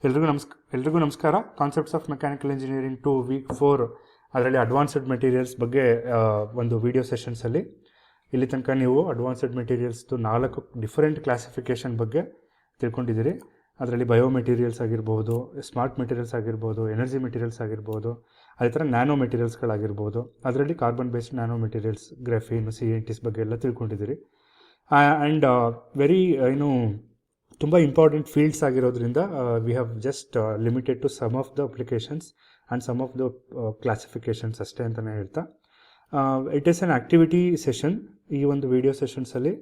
ಎಲ್ರಿಗೂ ನಮಸ್ಕಾರ. Concepts of mechanical engineering to weak 4 ಅದರಲ್ಲಿ ಅಡ್ವಾನ್ಸ್ಡ್ ಮೆಟೀರಿಯಲ್ಸ್ ಬಗ್ಗೆ ಒಂದು ವಿಡಿಯೋ ಸೆಷನ್ಸಲ್ಲಿ ಇಲ್ಲಿ ತನಕ ನೀವು ಅಡ್ವಾನ್ಸ್ಡ್ ಮೆಟೀರಿಯಲ್ಸ್ದು 4 ಡಿಫರೆಂಟ್ ಕ್ಲಾಸಿಫಿಕೇಷನ್ ಬಗ್ಗೆ ತಿಳ್ಕೊಂಡಿದ್ದೀರಿ. ಅದರಲ್ಲಿ ಬಯೋ ಮೆಟೀರಿಯಲ್ಸ್ ಆಗಿರ್ಬೋದು, ಸ್ಮಾರ್ಟ್ ಮೆಟೀರಿಯಲ್ಸ್ ಆಗಿರ್ಬೋದು, ಎನರ್ಜಿ ಮೆಟೀರಿಯಲ್ಸ್ ಆಗಿರ್ಬೋದು, ಅದೇ ಥರ ನ್ಯಾನೋ ಮೆಟೀರಿಯಲ್ಸ್ಗಳಾಗಿರ್ಬೋದು. ಅದರಲ್ಲಿ carbon based nano materials, graphene, CNTs ಬಗ್ಗೆ ಎಲ್ಲ ತಿಳ್ಕೊಂಡಿದ್ದೀರಿ. ಆ್ಯಂಡ್ ವೆರಿ ತುಂಬ ಇಂಪಾರ್ಟೆಂಟ್ ಫೀಲ್ಡ್ಸ್ ಆಗಿರೋದ್ರಿಂದ we have just limited to some of the applications and some of the classifications ಅಷ್ಟೇ ಅಂತಲೇ ಹೇಳ್ತಾ, it is an activity session. ಈ ಒಂದು ವಿಡಿಯೋ ಸೆಷನ್ಸಲ್ಲಿ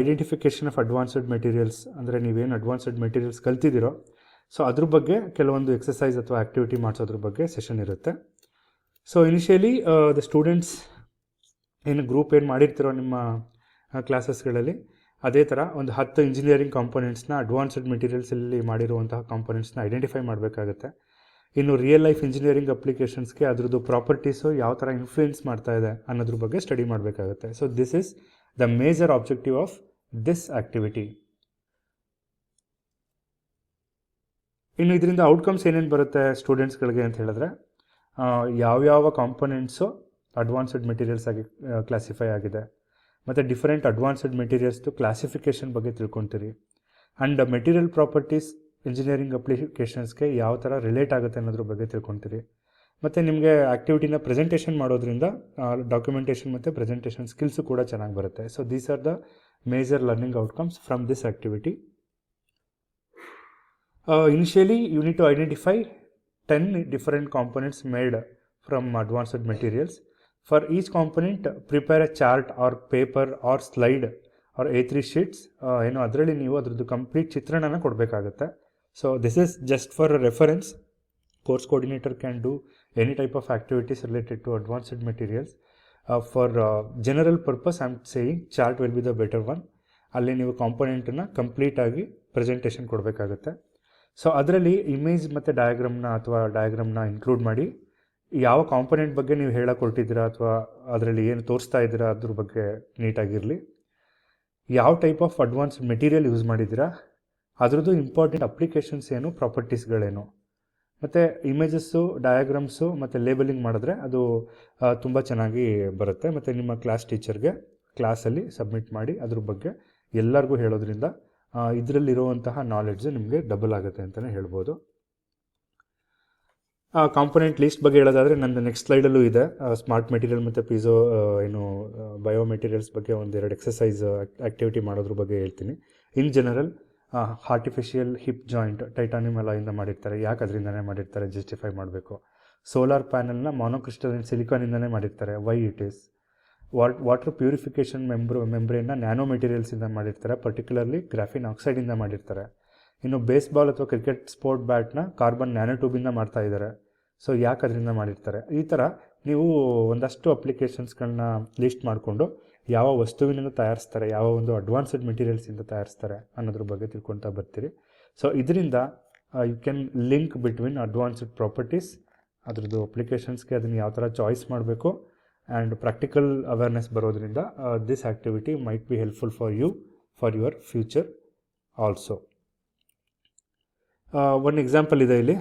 ಐಡೆಂಟಿಫಿಕೇಷನ್ ಆಫ್ ಅಡ್ವಾನ್ಸ್ಡ್ ಮೆಟೀರಿಯಲ್ಸ್, ಅಂದರೆ ನೀವೇನು ಅಡ್ವಾನ್ಸ್ಡ್ ಮೆಟೀರಿಯಲ್ಸ್ ಕಲ್ತಿದ್ದೀರೋ ಸೊ ಅದ್ರ ಬಗ್ಗೆ ಕೆಲವೊಂದು ಎಕ್ಸಸೈಸ್ ಅಥವಾ ಆ್ಯಕ್ಟಿವಿಟಿ ಮಾಡಿಸೋದ್ರ ಬಗ್ಗೆ ಸೆಷನ್ ಇರುತ್ತೆ. ಸೊ ಇನಿಷಿಯಲಿ ದ ಸ್ಟೂಡೆಂಟ್ಸ್ ಏನು ಗ್ರೂಪ್ ಏನು ಮಾಡಿರ್ತೀರೋ ನಿಮ್ಮ ಕ್ಲಾಸಸ್ಗಳಲ್ಲಿ, ಅದೇ ಥರ ಒಂದು 10 ಇಂಜಿನಿಯರಿಂಗ್ ಕಾಂಪೊನೆಂಟ್ಸ್ನ ಅಡ್ವಾನ್ಸ್ಡ್ ಮೆಟೀರಿಯಲ್ಸಲ್ಲಿ ಮಾಡಿರುವಂತಹ ಕಾಂಪೊನೆಂಟ್ಸ್ನ ಐಡೆಂಟಿಫೈ ಮಾಡಬೇಕಾಗುತ್ತೆ. ಇನ್ನು ರಿಯಲ್ ಲೈಫ್ ಇಂಜಿನಿಯರಿಂಗ್ ಅಪ್ಲಿಕೇಶನ್ಸ್ಗೆ ಅದ್ರದ್ದು ಪ್ರಾಪರ್ಟೀಸು ಯಾವ ಥರ ಇನ್ಫ್ಲೂಯೆನ್ಸ್ ಮಾಡ್ತಾ ಇದೆ ಅನ್ನೋದ್ರ ಬಗ್ಗೆ ಸ್ಟಡಿ ಮಾಡಬೇಕಾಗುತ್ತೆ. So this is the major objective of this activity. ಇನ್ನು ಇದರಿಂದ ಔಟ್ಕಮ್ಸ್ ಏನೇನು ಬರುತ್ತೆ ಸ್ಟೂಡೆಂಟ್ಸ್ಗಳಿಗೆ ಅಂತ ಹೇಳಿದ್ರೆ, ಯಾವ್ಯಾವ ಕಾಂಪೊನೆಂಟ್ಸು ಅಡ್ವಾನ್ಸ್ಡ್ ಮೆಟೀರಿಯಲ್ಸ್ ಆಗಿ ಕ್ಲಾಸಿಫೈ ಆಗಿದೆ, ಮತ್ತು ಡಿಫರೆಂಟ್ ಅಡ್ವಾನ್ಸ್ಡ್ ಮೆಟೀರಿಯಲ್ಸ್ದು ಕ್ಲಾಸಿಫಿಕೇಷನ್ ಬಗ್ಗೆ ತಿಳ್ಕೊತೀರಿ. ಆ್ಯಂಡ್ ಮೆಟೀರಿಯಲ್ ಪ್ರಾಪರ್ಟೀಸ್ ಇಂಜಿನಿಯರಿಂಗ್ ಅಪ್ಲಿಕೇಶನ್ಸ್ಗೆ ಯಾವ ಥರ ರಿಲೇಟ್ ಆಗುತ್ತೆ ಅನ್ನೋದ್ರ ಬಗ್ಗೆ ತಿಳ್ಕೊತೀರಿ. ಮತ್ತು ನಿಮಗೆ ಆ್ಯಕ್ಟಿವಿಟಿನ ಪ್ರೆಸೆಂಟೇಷನ್ ಮಾಡೋದ್ರಿಂದ ಡಾಕ್ಯುಮೆಂಟೇಷನ್ ಮತ್ತು ಪ್ರೆಸೆಂಟೇಷನ್ ಸ್ಕಿಲ್ಸು ಕೂಡ ಚೆನ್ನಾಗಿ ಬರುತ್ತೆ. So these are the major learning outcomes from this activity. Initially you need to identify 10 different components made from advanced materials. For each component, prepare a chart or paper or slide or A3 sheets. ಏನು ಅದರಲ್ಲಿ ನೀವು ಅದ್ರದ್ದು complete ಚಿತ್ರಣನ ಕೊಡಬೇಕಾಗುತ್ತೆ. So this is just for reference. Course coordinator can do any type of activities related to advanced materials. For general purpose I am saying chart will be the better one. ಅಲ್ಲಿ ನೀವು ಕಾಂಪೊನೆಂಟನ್ನು ಕಂಪ್ಲೀಟಾಗಿ presentation ಕೊಡಬೇಕಾಗುತ್ತೆ. So ಅದರಲ್ಲಿ image ಮತ್ತು ಡಯಾಗ್ರಾಮ್ನ include ಮಾಡಿ, ಯಾವ component ಬಗ್ಗೆ ನೀವು ಹೇಳಕ್ಕೆ ಹೊರಟಿದ್ದೀರಾ ಅಥವಾ ಅದರಲ್ಲಿ ಏನು ತೋರಿಸ್ತಾ ಇದ್ದೀರಾ ಅದ್ರ ಬಗ್ಗೆ ನೀಟಾಗಿರಲಿ. ಯಾವ type of advance material use ಮಾಡಿದ್ದೀರಾ, ಅದರದ್ದು ಇಂಪಾರ್ಟೆಂಟ್ ಅಪ್ಲಿಕೇಶನ್ಸ್ ಏನು, ಪ್ರಾಪರ್ಟೀಸ್ಗಳೇನು, ಮತ್ತು ಇಮೇಜಸ್ಸು, ಡಯಾಗ್ರಾಮ್ಸು ಮತ್ತು ಲೇಬಲಿಂಗ್ ಮಾಡಿದ್ರೆ ಅದು ತುಂಬ ಚೆನ್ನಾಗಿ ಬರುತ್ತೆ. ಮತ್ತು ನಿಮ್ಮ ಕ್ಲಾಸ್ ಟೀಚರ್ಗೆ ಕ್ಲಾಸಲ್ಲಿ ಸಬ್ಮಿಟ್ ಮಾಡಿ ಅದ್ರ ಬಗ್ಗೆ ಎಲ್ಲರಿಗೂ ಹೇಳೋದ್ರಿಂದ ಇದರಲ್ಲಿರುವಂತಹ ನಾಲೆಡ್ಜು ನಿಮಗೆ ಡಬಲ್ ಆಗುತ್ತೆ ಅಂತಲೇ ಹೇಳ್ಬೋದು. ಕಾಂಪೊನೆಂಟ್ ಲೀಸ್ಟ್ ಬಗ್ಗೆ ಹೇಳೋದಾದರೆ ನಂದು ನೆಕ್ಸ್ಟ್ ಸ್ಲೈಡಲ್ಲೂ ಇದೆ. ಸ್ಮಾರ್ಟ್ ಮೆಟೀರಿಯಲ್ ಮತ್ತು ಬಯೋ ಮೆಟೀರಿಯಲ್ಸ್ ಬಗ್ಗೆ ಒಂದೆರಡು ಎಕ್ಸಸೈಸ್ ಆ್ಯಕ್ಟಿವಿಟಿ ಮಾಡೋದ್ರ ಬಗ್ಗೆ ಹೇಳ್ತೀನಿ. In general, artificial hip joint titanium ಅಲಾಯಿಂದ ಮಾಡಿರ್ತಾರೆ. ಯಾಕೆ ಅದರಿಂದನೇ ಮಾಡಿರ್ತಾರೆ ಜಸ್ಟಿಫೈ ಮಾಡಬೇಕು. ಸೋಲಾರ್ ಪ್ಯಾನಲ್ನ ಮೊನೋಕ್ರಿಸ್ಟಲಿನ್ ಸಿಲಿಕಾನಿಂದನೇ ಮಾಡಿರ್ತಾರೆ. Why it is. Water purification ಮೆಂಬ್ರೇನ್ನ ನ್ಯಾನೋ ಮೆಟೀರಿಯಲ್ಸಿಂದ ಮಾಡಿರ್ತಾರೆ, ಪರ್ಟಿಕ್ಯುಲರ್ಲಿ ಗ್ರಾಫಿನ್ ಆಕ್ಸೈಡಿಂದ ಮಾಡಿರ್ತಾರೆ. ಇನ್ನು ಬೇಸ್ಬಾಲ್ ಅಥವಾ ಕ್ರಿಕೆಟ್ ಸ್ಪೋರ್ಟ್ ಬ್ಯಾಟ್ನ ಕಾರ್ಬನ್ ನ್ಯಾನೋ ಟ್ಯೂಬಿಂದ ಮಾಡ್ತಾ ಇದ್ದಾರೆ. ಸೊ ಯಾಕೆ ಅದರಿಂದ ಮಾಡಿರ್ತಾರೆ. ಈ ಥರ ನೀವು ಒಂದಷ್ಟು ಅಪ್ಲಿಕೇಶನ್ಸ್ಗಳನ್ನ ಲೀಸ್ಟ್ ಮಾಡಿಕೊಂಡು ಯಾವ ವಸ್ತುವಿನಿಂದ ತಯಾರಿಸ್ತಾರೆ, ಯಾವ ಒಂದು ಅಡ್ವಾನ್ಸ್ಡ್ ಮೆಟೀರಿಯಲ್ಸಿಂದ ತಯಾರಿಸ್ತಾರೆ ಅನ್ನೋದ್ರ ಬಗ್ಗೆ ತಿಳ್ಕೊತಾ ಬರ್ತೀರಿ. ಸೊ ಇದರಿಂದ you can link between advanced properties, ಅದ್ರದ್ದು ಅಪ್ಲಿಕೇಶನ್ಸ್ಗೆ ಅದನ್ನು ಯಾವ ಥರ ಚಾಯ್ಸ್ ಮಾಡಬೇಕು, ಆ್ಯಂಡ್ ಪ್ರಾಕ್ಟಿಕಲ್ ಅವೇರ್ನೆಸ್ ಬರೋದ್ರಿಂದ this activity might be helpful for you for your future also. ಒಂದು ಎಕ್ಸಾಂಪಲ್ ಇದೆ ಇಲ್ಲಿ.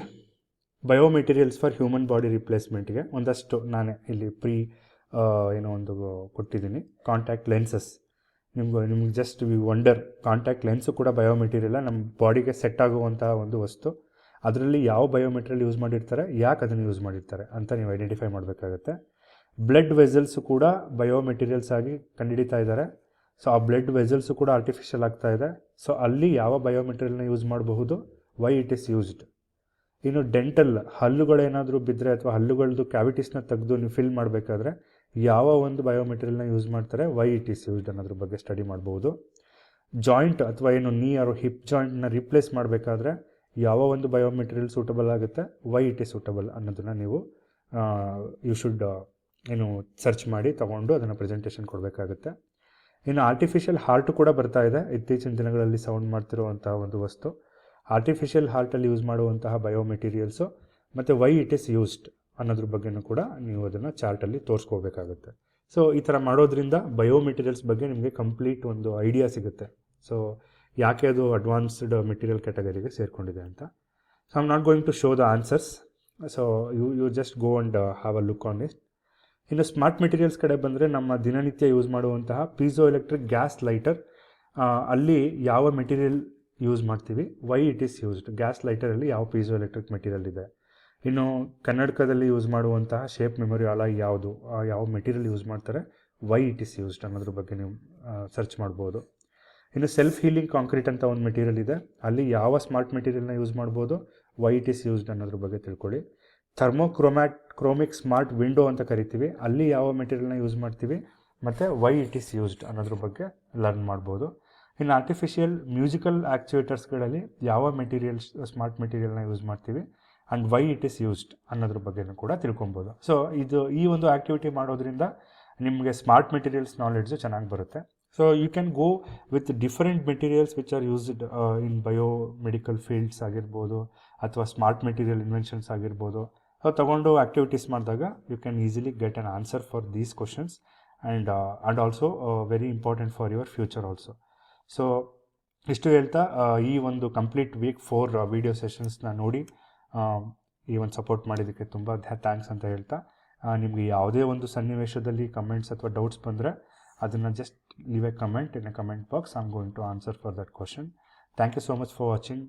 Bio materials for human body ರಿಪ್ಲೇಸ್ಮೆಂಟ್ಗೆ ಒಂದಷ್ಟು ನಾನೇ ಇಲ್ಲಿ ಏನೋ ಒಂದು ಕೊಟ್ಟಿದ್ದೀನಿ. ಕಾಂಟ್ಯಾಕ್ಟ್ ಲೆನ್ಸಸ್, ನಿಮ್ಗೆ just we wonder, contact lens ಕೂಡ ಬಯೋ ಮೆಟೀರಿಯಲ್ಲ, ನಮ್ಮ ಬಾಡಿಗೆ ಸೆಟ್ ಆಗುವಂಥ ಒಂದು ವಸ್ತು. ಅದರಲ್ಲಿ ಯಾವ ಬಯೋ ಮೆಟೀರಿಯಲ್ ಯೂಸ್ ಮಾಡಿರ್ತಾರೆ, ಯಾಕೆ ಅದನ್ನು ಯೂಸ್ ಮಾಡಿರ್ತಾರೆ ಅಂತ ನೀವು ಐಡೆಂಟಿಫೈ ಮಾಡಬೇಕಾಗುತ್ತೆ. ಬ್ಲಡ್ ವೆಸಲ್ಸು ಕೂಡ ಬಯೋ ಮೆಟೀರಿಯಲ್ಸ್ ಆಗಿ ಕಂಡುಹಿಡಿತಾ ಇದ್ದಾರೆ. ಸೊ ಆ ಬ್ಲಡ್ ವೆಸಲ್ಸು ಕೂಡ ಆರ್ಟಿಫಿಷಿಯಲ್ ಆಗ್ತಾ ಇದೆ. ಸೊ ಅಲ್ಲಿ ಯಾವ ಬಯೋ ಮೆಟೀರಿಯಲ್ನ ಯೂಸ್ ಮಾಡಬಹುದು, ವೈ ಇಟ್ ಈಸ್ ಯೂಸ್ಡ್. ಇನ್ನು ಡೆಂಟಲ್, ಹಲ್ಲುಗಳೇನಾದರೂ ಬಿದ್ದರೆ ಅಥವಾ ಹಲ್ಲುಗಳದ್ದು ಕ್ಯಾವಿಟೀಸ್ನ ತೆಗೆದು ನೀವು ಫಿಲ್ ಮಾಡಬೇಕಾದ್ರೆ ಯಾವ ಒಂದು ಬಯೋ ಮೆಟೀರಿಯಲ್ನ ಯೂಸ್ ಮಾಡ್ತಾರೆ, ವೈ ಇಟ್ ಈಸ್ ಯೂಸ್ಡ್ ಅನ್ನೋದ್ರ ಬಗ್ಗೆ ಸ್ಟಡಿ ಮಾಡ್ಬೋದು. ಜಾಯಿಂಟ್ ಅಥವಾ ಏನು ನೀ ಆರು ಹಿಪ್ ಜಾಯಿಂಟ್ನ ರಿಪ್ಲೇಸ್ ಮಾಡಬೇಕಾದ್ರೆ ಯಾವ ಒಂದು ಬಯೋ ಮೆಟೀರಿಯಲ್ ಸೂಟಬಲ್ ಆಗುತ್ತೆ, ವೈ ಇಟ್ ಈಸ್ ಸೂಟಬಲ್ ಅನ್ನೋದನ್ನು ನೀವು ಯು ಶುಡ್ ಸರ್ಚ್ ಮಾಡಿ ತೊಗೊಂಡು ಅದನ್ನು ಪ್ರೆಸೆಂಟೇಷನ್ ಕೊಡಬೇಕಾಗುತ್ತೆ. ಇನ್ನು ಆರ್ಟಿಫಿಷಿಯಲ್ ಹಾರ್ಟ್ ಕೂಡ ಬರ್ತಾ ಇದೆ ಇತ್ತೀಚಿನ ದಿನಗಳಲ್ಲಿ, ಸೌಂಡ್ ಮಾಡ್ತಿರುವಂತಹ ಒಂದು ವಸ್ತು. ಆರ್ಟಿಫಿಷಿಯಲ್ ಹಾರ್ಟಲ್ಲಿ ಯೂಸ್ ಮಾಡುವಂತಹ ಬಯೋ ಮೆಟೀರಿಯಲ್ಸು ಮತ್ತು ವೈ ಇಟ್ ಈಸ್ ಯೂಸ್ಡ್ ಅನ್ನೋದ್ರ ಬಗ್ಗೆಯೂ ಕೂಡ ನೀವು ಅದನ್ನು ಚಾರ್ಟಲ್ಲಿ ತೋರಿಸ್ಕೋಬೇಕಾಗುತ್ತೆ. ಸೊ ಈ ಥರ ಮಾಡೋದ್ರಿಂದ ಬಯೋ ಮೆಟೀರಿಯಲ್ಸ್ ಬಗ್ಗೆ ನಿಮಗೆ ಕಂಪ್ಲೀಟ್ ಒಂದು ಐಡಿಯಾ ಸಿಗುತ್ತೆ. ಸೊ ಯಾಕೆ ಅದು ಅಡ್ವಾನ್ಸ್ಡ್ ಮೆಟೀರಿಯಲ್ ಕ್ಯಾಟಗರಿಗೆ ಸೇರಿಕೊಂಡಿದೆ ಅಂತ. So I'm not going to show the answers. So you just go and have a look on it. ಇನ್ನು ಸ್ಮಾರ್ಟ್ ಮೆಟೀರಿಯಲ್ಸ್ ಕಡೆ ಬಂದರೆ ನಮ್ಮ ದಿನನಿತ್ಯ ಯೂಸ್ ಮಾಡುವಂತಹ ಪೀಸೋ ಎಲೆಕ್ಟ್ರಿಕ್ ಗ್ಯಾಸ್ ಲೈಟರ್, ಅಲ್ಲಿ ಯಾವ ಮೆಟೀರಿಯಲ್ ಯೂಸ್ ಮಾಡ್ತೀವಿ, why it is used. Gas ಲೈಟರಲ್ಲಿ ಯಾವ ಪೀಸೋ ಎಲೆಕ್ಟ್ರಿಕ್ ಮೆಟೀರಿಯಲ್ ಇದೆ. ಇನ್ನು ಕನ್ನಡಕದಲ್ಲಿ ಯೂಸ್ ಮಾಡುವಂತಹ ಶೇಪ್ ಮೆಮೊರಿ ಅಲಾಯ್ ಯಾವುದು, ಯಾವ ಮೆಟೀರಿಯಲ್ ಯೂಸ್ ಮಾಡ್ತಾರೆ, ವೈ ಇಟ್ ಈಸ್ ಯೂಸ್ಡ್ ಅನ್ನೋದ್ರ ಬಗ್ಗೆ ನೀವು ಸರ್ಚ್ ಮಾಡ್ಬೋದು. ಇನ್ನು ಸೆಲ್ಫ್ ಹೀಲಿಂಗ್ ಕಾಂಕ್ರೀಟ್ ಅಂತ ಒಂದು ಮೆಟೀರಿಯಲ್ ಇದೆ, ಅಲ್ಲಿ ಯಾವ ಸ್ಮಾರ್ಟ್ ಮೆಟೀರಿಯಲ್ನ ಯೂಸ್ ಮಾಡ್ಬೋದು, ವೈ ಇಟ್ ಈಸ್ ಯೂಸ್ಡ್ ಅನ್ನೋದ್ರ ಬಗ್ಗೆ ತಿಳ್ಕೊಳ್ಳಿ. ಕ್ರೋಮಿಕ್ ಸ್ಮಾರ್ಟ್ ವಿಂಡೋ ಅಂತ ಕರಿತೀವಿ, ಅಲ್ಲಿ ಯಾವ ಮೆಟೀರಿಯಲ್ನ ಯೂಸ್ ಮಾಡ್ತೀವಿ ಮತ್ತು ವೈ ಇಟ್ ಈಸ್ ಯೂಸ್ಡ್ ಅನ್ನೋದ್ರ ಬಗ್ಗೆ ಲರ್ನ್ ಮಾಡ್ಬೋದು. ಇನ್ನು ಆರ್ಟಿಫಿಷಿಯಲ್ ಮ್ಯೂಸಿಕಲ್ ಆ್ಯಕ್ಚುಯೇಟರ್ಸ್ಗಳಲ್ಲಿ ಯಾವ ಸ್ಮಾರ್ಟ್ ಮೆಟೀರಿಯಲ್ನ ಯೂಸ್ ಮಾಡ್ತೀವಿ and Y it is used ಅನ್ನೋದ್ರ ಬಗ್ಗೆನೂ ಕೂಡ ತಿಳ್ಕೊಬೋದು. ಸೊ ಈ ಒಂದು ಆ್ಯಕ್ಟಿವಿಟಿ ಮಾಡೋದ್ರಿಂದ ನಿಮಗೆ ಸ್ಮಾರ್ಟ್ ಮೆಟೀರಿಯಲ್ಸ್ ನಾಲೆಡ್ಜು ಚೆನ್ನಾಗಿ ಬರುತ್ತೆ. So you can go with different materials which are used in biomedical fields ಆಗಿರ್ಬೋದು, ಅಥವಾ ಸ್ಮಾರ್ಟ್ ಮೆಟೀರಿಯಲ್ ಇನ್ವೆನ್ಷನ್ಸ್ ಆಗಿರ್ಬೋದು. ಸೊ ತಗೊಂಡು ಆ್ಯಕ್ಟಿವಿಟೀಸ್ ಮಾಡಿದಾಗ you can easily get on answer for these questions and also very important for your future also. So ಇಷ್ಟು ಹೇಳ್ತಾ ಈ ಒಂದು complete weak 4 video ಸೆಷನ್ಸ್ನ ನೋಡಿ ಈ ಒಂದು ಸಪೋರ್ಟ್ ಮಾಡಿದ್ದಕ್ಕೆ ತುಂಬ ಥ್ಯಾಂಕ್ಸ್ ಅಂತ ಹೇಳ್ತಾ, ನಿಮಗೆ ಯಾವುದೇ ಒಂದು ಸನ್ನಿವೇಶದಲ್ಲಿ ಕಮೆಂಟ್ಸ್ ಅಥವಾ ಡೌಟ್ಸ್ ಬಂದರೆ ಅದನ್ನು just leave a comment in a comment box. I am going to answer for that question. Thank you so much for watching.